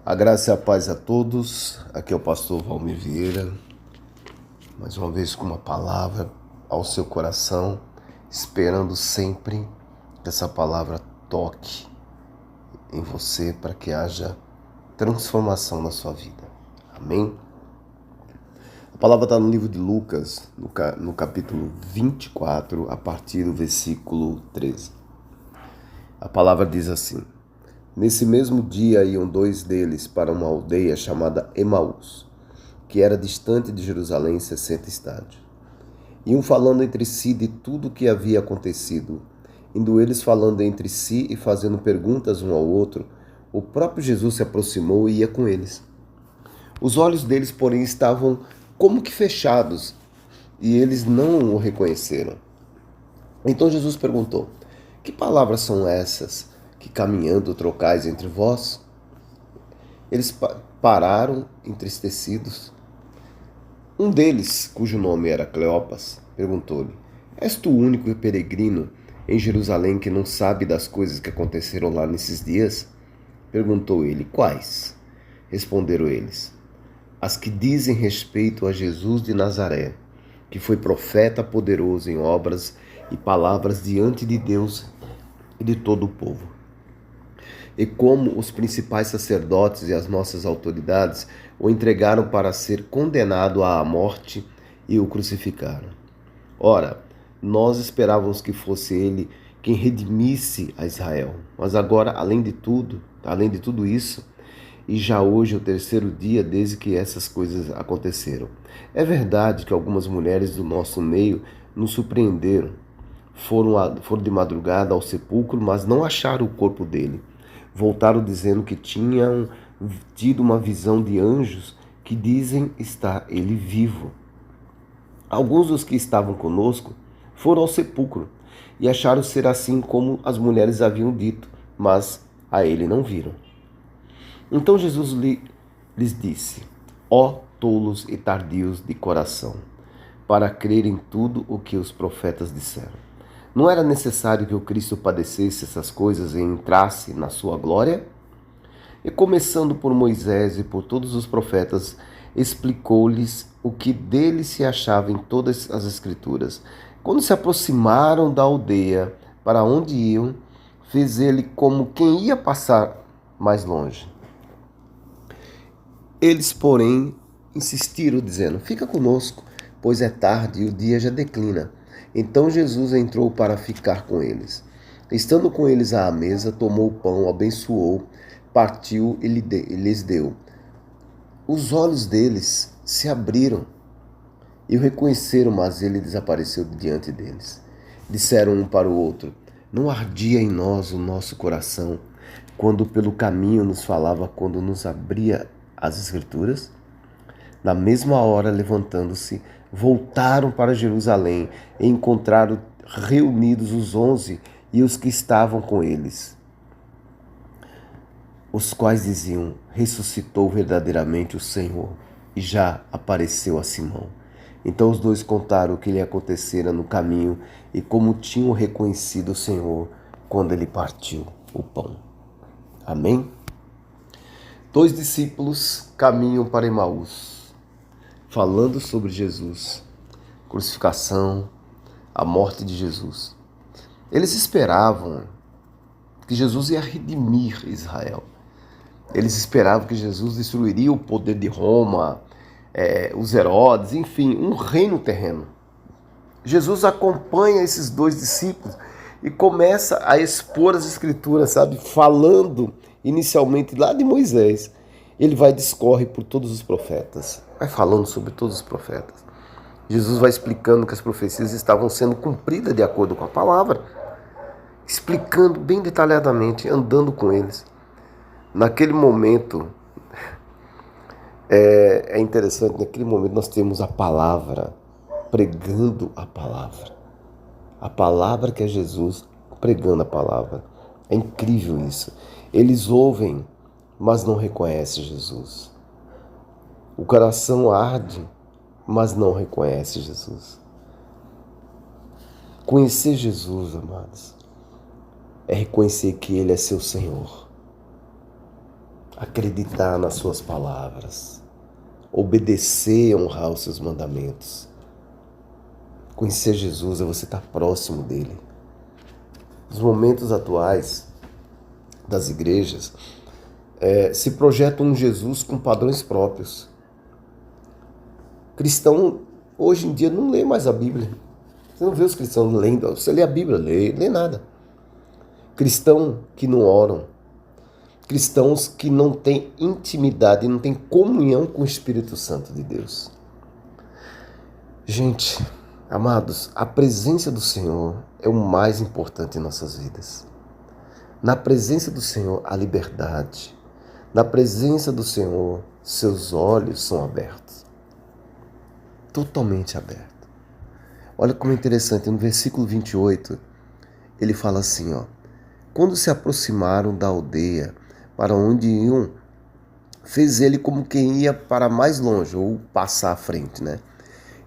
A graça e a paz a todos. Aqui é o pastor Valmir Vieira, mais uma vez com uma palavra ao seu coração, esperando sempre que essa palavra toque em você para que haja transformação na sua vida. Amém? A palavra está no livro de Lucas, no capítulo 24, a partir do versículo 13. A palavra diz assim: Nesse mesmo dia iam dois deles para uma aldeia chamada Emaús, que era distante de Jerusalém 60 estádios. Iam falando entre si de tudo o que havia acontecido. Indo eles falando entre si e fazendo perguntas um ao outro, o próprio Jesus se aproximou e ia com eles. Os olhos deles, porém, estavam como que fechados, e eles não o reconheceram. Então Jesus perguntou: Que palavras são essas que caminhando trocais entre vós? Eles pararam entristecidos. Um deles, cujo nome era Cleopas, perguntou-lhe: És tu o único peregrino em Jerusalém que não sabe das coisas que aconteceram lá nesses dias? Perguntou ele: Quais? Responderam eles: As que dizem respeito a Jesus de Nazaré, que foi profeta poderoso em obras e palavras diante de Deus e de todo o povo. E como os principais sacerdotes e as nossas autoridades o entregaram para ser condenado à morte e o crucificaram. Ora, nós esperávamos que fosse ele quem redimisse a Israel. Mas agora, além de tudo isso, e já hoje é o terceiro dia desde que essas coisas aconteceram. É verdade que algumas mulheres do nosso meio nos surpreenderam. Foram de madrugada ao sepulcro, mas não acharam o corpo dele. Voltaram dizendo que tinham tido uma visão de anjos que dizem estar ele vivo. Alguns dos que estavam conosco foram ao sepulcro e acharam ser assim como as mulheres haviam dito, mas a ele não viram. Então Jesus lhes disse: Ó tolos e tardios de coração, para crer em tudo o que os profetas disseram. Não era necessário que o Cristo padecesse essas coisas e entrasse na sua glória? E começando por Moisés e por todos os profetas, explicou-lhes o que dele se achava em todas as Escrituras. Quando se aproximaram da aldeia para onde iam, fez ele como quem ia passar mais longe. Eles, porém, insistiram, dizendo: Fica conosco, pois é tarde e o dia já declina. Então Jesus entrou para ficar com eles. Estando com eles à mesa, tomou o pão, abençoou, partiu e lhes deu. Os olhos deles se abriram e o reconheceram, mas ele desapareceu diante deles. Disseram um para o outro: Não ardia em nós o nosso coração quando pelo caminho nos falava, quando nos abria as Escrituras? Na mesma hora, levantando-se, voltaram para Jerusalém e encontraram reunidos os 11 e os que estavam com eles, os quais diziam: Ressuscitou verdadeiramente o Senhor e já apareceu a Simão. Então os dois contaram o que lhe acontecera no caminho e como tinham reconhecido o Senhor quando ele partiu o pão. Amém? Dois discípulos caminham para Emaús, falando sobre Jesus, crucificação, a morte de Jesus. Eles esperavam que Jesus ia redimir Israel. Eles esperavam que Jesus destruiria o poder de Roma, os Herodes, enfim, um reino terreno. Jesus acompanha esses dois discípulos e começa a expor as Escrituras, falando inicialmente lá de Moisés. Ele discorre por todos os profetas, vai falando sobre todos os profetas. Jesus vai explicando que as profecias estavam sendo cumpridas de acordo com a palavra, explicando bem detalhadamente, andando com eles. Naquele momento, é interessante, naquele momento nós temos a palavra, pregando a palavra. A palavra que é Jesus pregando a palavra. É incrível isso. Eles ouvem, mas não reconhecem Jesus. O coração arde, mas não reconhece Jesus. Conhecer Jesus, amados, é reconhecer que Ele é seu Senhor. acreditar nas suas palavras, obedecer e honrar os seus mandamentos. Conhecer Jesus é você estar próximo dele. Nos momentos atuais das igrejas, se projeta um Jesus com padrões próprios. Cristão, hoje em dia, não lê mais a Bíblia. Você não vê os cristãos lendo. Você lê a Bíblia, lê nada. Cristão que não oram. Cristãos que não têm intimidade, não têm comunhão com o Espírito Santo de Deus. Gente, amados, a presença do Senhor é o mais importante em nossas vidas. Na presença do Senhor, há liberdade. Na presença do Senhor, seus olhos são abertos. Totalmente abertos. Olha como é interessante, no versículo 28, ele fala assim, quando se aproximaram da aldeia para onde iam, fez ele como quem ia para mais longe, ou passar à frente, né?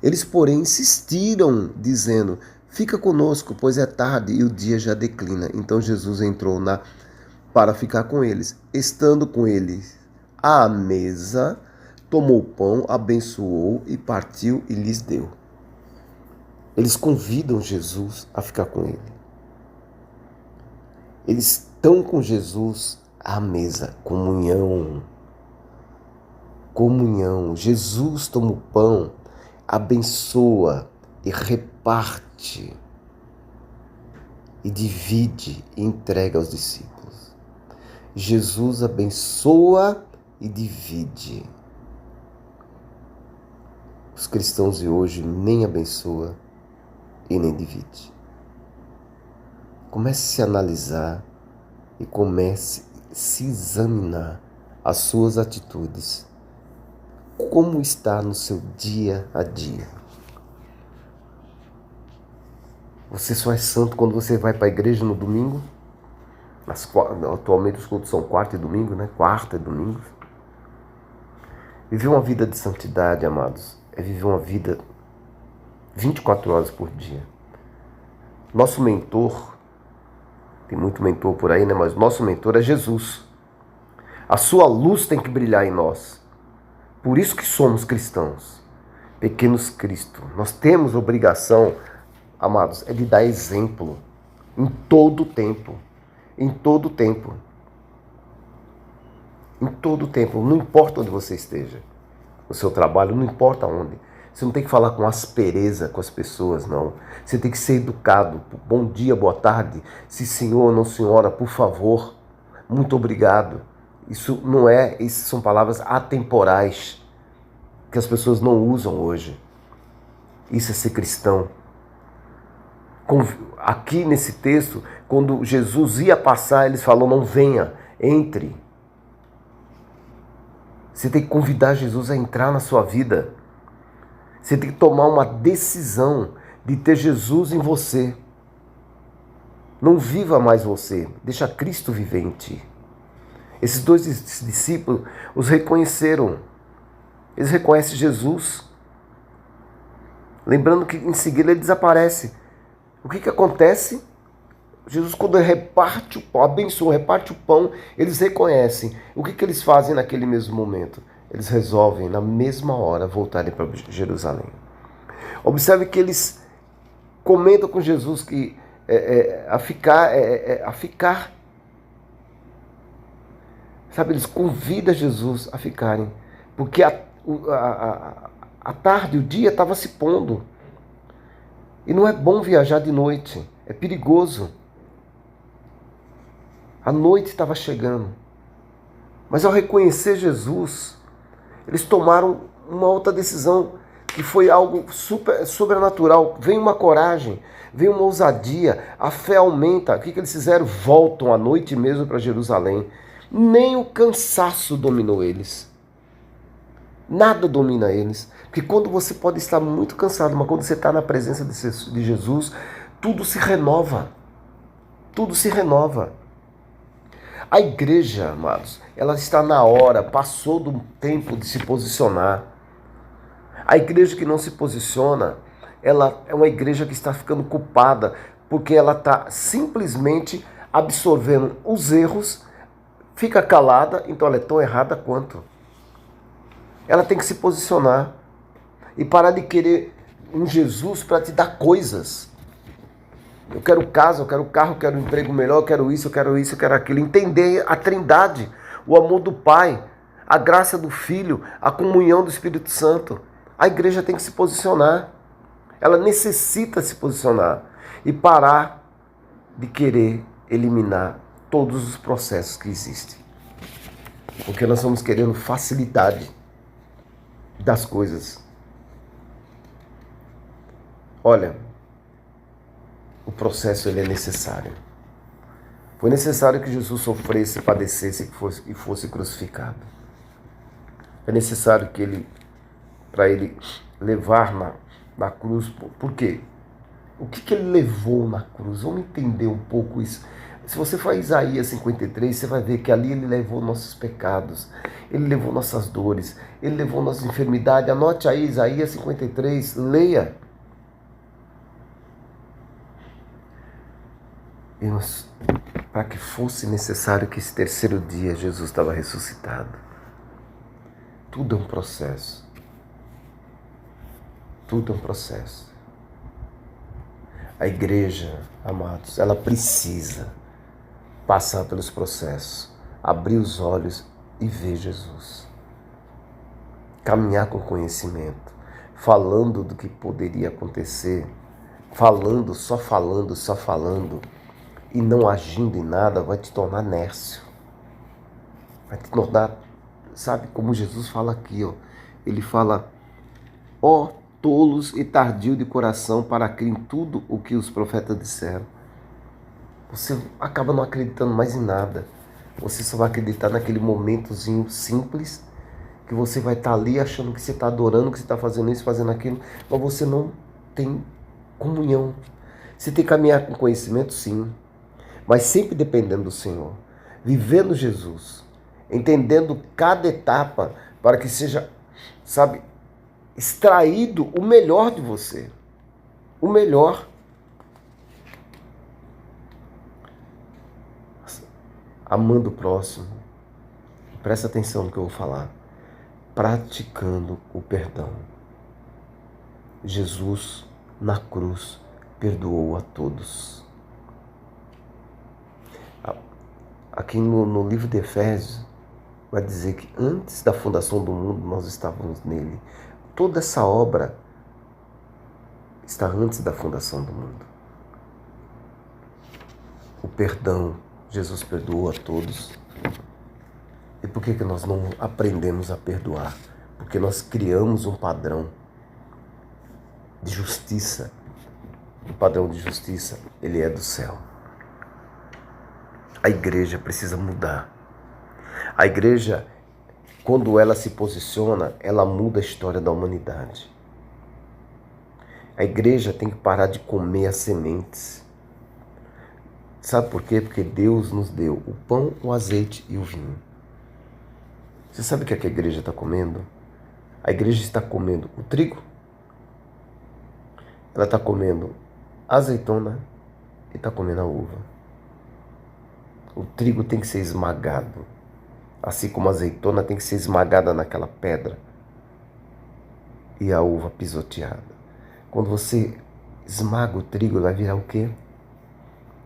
Eles, porém, insistiram, dizendo, fica conosco, pois é tarde e o dia já declina. Então Jesus entrou para ficar com eles. Estando com eles à mesa, tomou o pão, abençoou e partiu e lhes deu. Eles convidam Jesus a ficar com ele. Eles estão com Jesus à mesa, comunhão. Comunhão. Jesus toma o pão, abençoa e reparte e divide e entrega aos discípulos. Jesus abençoa e divide. Os cristãos de hoje nem abençoam e nem divide. Comece a se analisar e comece a se examinar as suas atitudes. Como está no seu dia a dia? Você só é santo quando você vai para a igreja no domingo? Atualmente os cultos são quarta e domingo, né? Quarta e domingo. Viver uma vida de santidade, amados, é viver uma vida 24 horas por dia. Nosso mentor, tem muito mentor por aí, né? Mas nosso mentor é Jesus. A sua luz tem que brilhar em nós. Por isso que somos cristãos, pequenos Cristo. Nós temos obrigação, amados, é de dar exemplo em todo o tempo. Em todo o tempo. Em todo o tempo. Não importa onde você esteja. O seu trabalho, não importa onde. Você não tem que falar com aspereza com as pessoas, não. Você tem que ser educado. Bom dia, boa tarde. Se senhor ou não senhora, por favor. Muito obrigado. Isso são palavras atemporais que as pessoas não usam hoje. Isso é ser cristão. Aqui nesse texto, quando Jesus ia passar, eles falaram, não venha, entre. Você tem que convidar Jesus a entrar na sua vida. Você tem que tomar uma decisão de ter Jesus em você. Não viva mais você, deixa Cristo viver em ti. Esses dois discípulos os reconheceram. Eles reconhecem Jesus. Lembrando que em seguida ele desaparece. O que acontece? Jesus, quando reparte o pão, abençoa, reparte o pão, eles reconhecem. O que eles fazem naquele mesmo momento? Eles resolvem, na mesma hora, voltarem para Jerusalém. Observe que eles comentam com Jesus que a ficar. Sabe, eles convidam Jesus a ficarem. Porque a tarde, o dia estava se pondo. E não é bom viajar de noite. É perigoso. A noite estava chegando. Mas ao reconhecer Jesus, eles tomaram uma outra decisão, que foi algo sobrenatural. Vem uma coragem, vem uma ousadia, a fé aumenta. O que eles fizeram? Voltam à noite mesmo para Jerusalém. Nem o cansaço dominou eles. Nada domina eles. Porque quando você pode estar muito cansado, mas quando você está na presença de Jesus, tudo se renova. Tudo se renova. A igreja, amados, ela está na hora, passou do tempo de se posicionar. A igreja que não se posiciona, ela é uma igreja que está ficando culpada, porque ela está simplesmente absorvendo os erros, fica calada, então ela é tão errada quanto. Ela tem que se posicionar e parar de querer um Jesus para te dar coisas. Eu quero casa, eu quero carro, eu quero um emprego melhor, eu quero isso, eu quero isso, eu quero aquilo. Entender a trindade, o amor do Pai, a graça do Filho, a comunhão do Espírito Santo. A igreja tem que se posicionar. Ela necessita se posicionar e parar de querer eliminar todos os processos que existem. Porque nós estamos querendo facilidade das coisas. Olha, o processo ele é necessário. Foi necessário que Jesus sofresse, padecesse e fosse crucificado. É necessário que ele, para ele levar na cruz. Por quê? O que ele levou na cruz? Vamos entender um pouco isso. Se você for a Isaías 53, você vai ver que ali ele levou nossos pecados, ele levou nossas dores, ele levou nossa enfermidade. Anote aí Isaías 53, leia. Para que fosse necessário que esse terceiro dia Jesus estava ressuscitado. Tudo é um processo. Tudo é um processo. A igreja, amados, ela precisa passar pelos processos, abrir os olhos e ver Jesus. Caminhar com conhecimento, falando do que poderia acontecer, só falando, e não agindo em nada, vai te tornar nércio. Vai te tornar, sabe como Jesus fala aqui, ó. Ele fala, ó tolos e tardio de coração para crer em tudo o que os profetas disseram. Você acaba não acreditando mais em nada. Você só vai acreditar naquele momentozinho simples, que você vai estar ali achando que você está adorando, que você está fazendo isso, fazendo aquilo, mas você não tem comunhão. Você tem que caminhar com conhecimento, sim, mas sempre dependendo do Senhor, vivendo Jesus, entendendo cada etapa para que seja, sabe, extraído o melhor de você, o melhor. Amando o próximo, presta atenção no que eu vou falar, praticando o perdão. Jesus, na cruz, perdoou a todos. Aqui no livro de Efésios, vai dizer que antes da fundação do mundo, nós estávamos nele. Toda essa obra está antes da fundação do mundo. O perdão, Jesus perdoou a todos. E por que nós não aprendemos a perdoar? Porque nós criamos um padrão de justiça. O padrão de justiça, ele é do céu. A igreja precisa mudar. A igreja, quando ela se posiciona, ela muda a história da humanidade. A igreja tem que parar de comer as sementes. Sabe por quê? Porque Deus nos deu o pão, o azeite e o vinho. Você sabe o que é que a igreja está comendo? A igreja está comendo o trigo, ela está comendo a azeitona e está comendo a uva. O trigo tem que ser esmagado, assim como a azeitona tem que ser esmagada naquela pedra e a uva pisoteada. Quando você esmaga o trigo, vai virar o quê?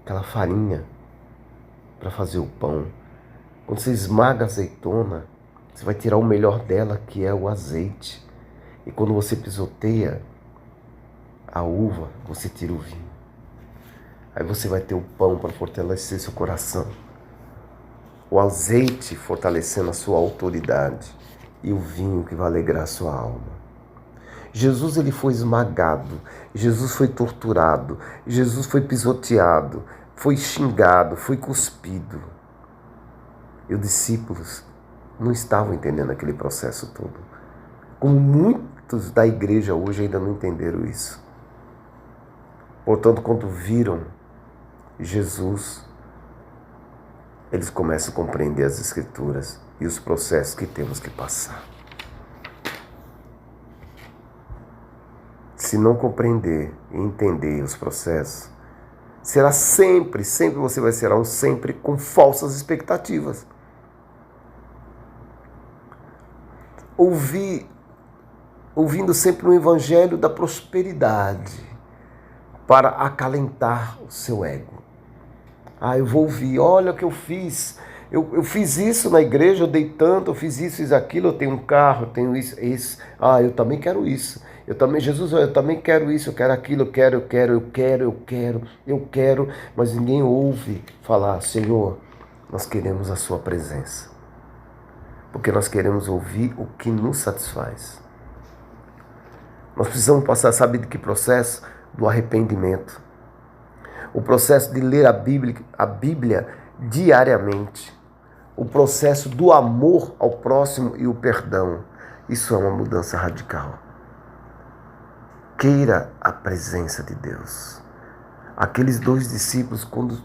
Aquela farinha para fazer o pão. Quando você esmaga a azeitona, você vai tirar o melhor dela, que é o azeite. E quando você pisoteia a uva, você tira o vinho. Aí você vai ter o pão para fortalecer seu coração. O azeite fortalecendo a sua autoridade. E o vinho que vai alegrar a sua alma. Jesus, ele foi esmagado. Jesus foi torturado. Jesus foi pisoteado. Foi xingado. Foi cuspido. E os discípulos não estavam entendendo aquele processo todo. Como muitos da igreja hoje ainda não entenderam isso. Portanto, quando viram Jesus, eles começam a compreender as Escrituras e os processos que temos que passar. Se não compreender e entender os processos, será sempre você vai ser sempre com falsas expectativas. ouvindo sempre um evangelho da prosperidade para acalentar o seu ego. Eu vou ouvir, olha o que eu fiz. Eu fiz isso na igreja, eu dei tanto, eu fiz isso, fiz aquilo, eu tenho um carro, eu tenho isso. Eu também quero isso. Jesus, eu também quero isso, eu quero aquilo, eu quero, mas ninguém ouve falar, Senhor, nós queremos a sua presença. Porque nós queremos ouvir o que nos satisfaz. Nós precisamos passar, sabe de que processo? Do arrependimento. O processo de ler a Bíblia diariamente. O processo do amor ao próximo e o perdão. Isso é uma mudança radical. Queira a presença de Deus. Aqueles 2 discípulos, quando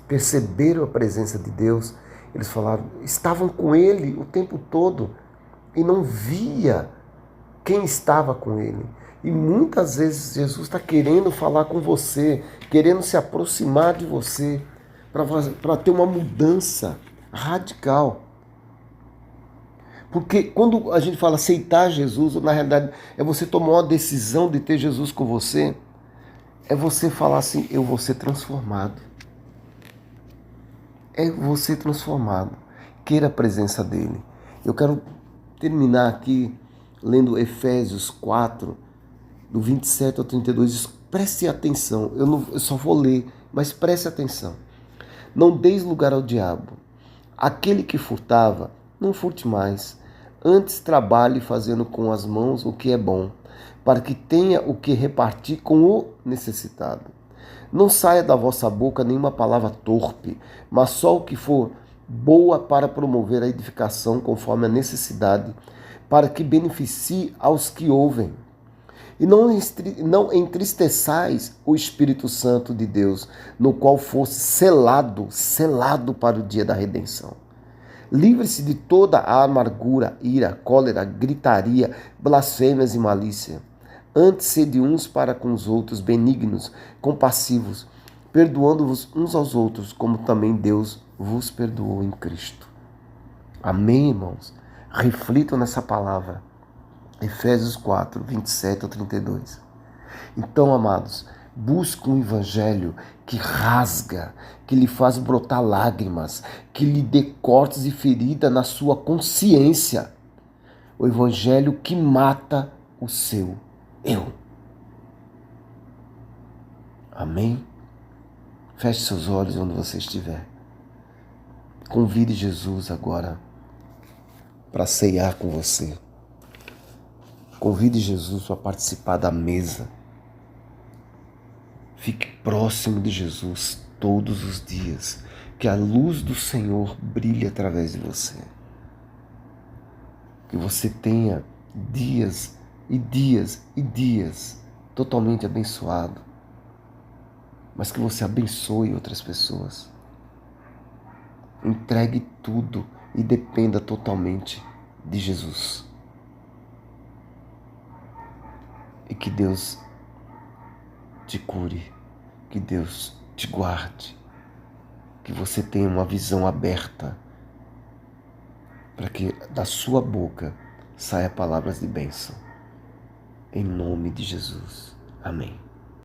perceberam a presença de Deus, eles falaram, estavam com ele o tempo todo e não via quem estava com ele. E muitas vezes Jesus está querendo falar com você, querendo se aproximar de você, para ter uma mudança radical. Porque quando a gente fala aceitar Jesus, na realidade é você tomar uma decisão de ter Jesus com você, é você falar assim, eu vou ser transformado. É você transformado. Queira a presença dele. Eu quero terminar aqui lendo Efésios 4, do 27 ao 32. Preste atenção, eu só vou ler, mas preste atenção. Não deis lugar ao diabo. Aquele que furtava, não furte mais. Antes trabalhe fazendo com as mãos o que é bom, para que tenha o que repartir com o necessitado. Não saia da vossa boca nenhuma palavra torpe, mas só o que for boa para promover a edificação conforme a necessidade, para que beneficie aos que ouvem. E não entristeçais o Espírito Santo de Deus, no qual fosse selado para o dia da redenção. Livre-se de toda a amargura, ira, cólera, gritaria, blasfêmias e malícia. Antes sede uns para com os outros benignos, compassivos, perdoando-vos uns aos outros, como também Deus vos perdoou em Cristo. Amém, irmãos? Reflitam nessa palavra. Efésios 4, 27 ao 32. Então, amados, busque um evangelho que rasga, que lhe faz brotar lágrimas, que lhe dê cortes e ferida na sua consciência. O evangelho que mata o seu eu. Amém? Feche seus olhos onde você estiver. Convide Jesus agora para ceiar com você. Convide Jesus para participar da mesa. Fique próximo de Jesus todos os dias. Que a luz do Senhor brilhe através de você. Que você tenha dias e dias e dias totalmente abençoado. Mas que você abençoe outras pessoas. Entregue tudo e dependa totalmente de Jesus. E que Deus te cure, que Deus te guarde, que você tenha uma visão aberta para que da sua boca saia palavras de bênção. Em nome de Jesus. Amém.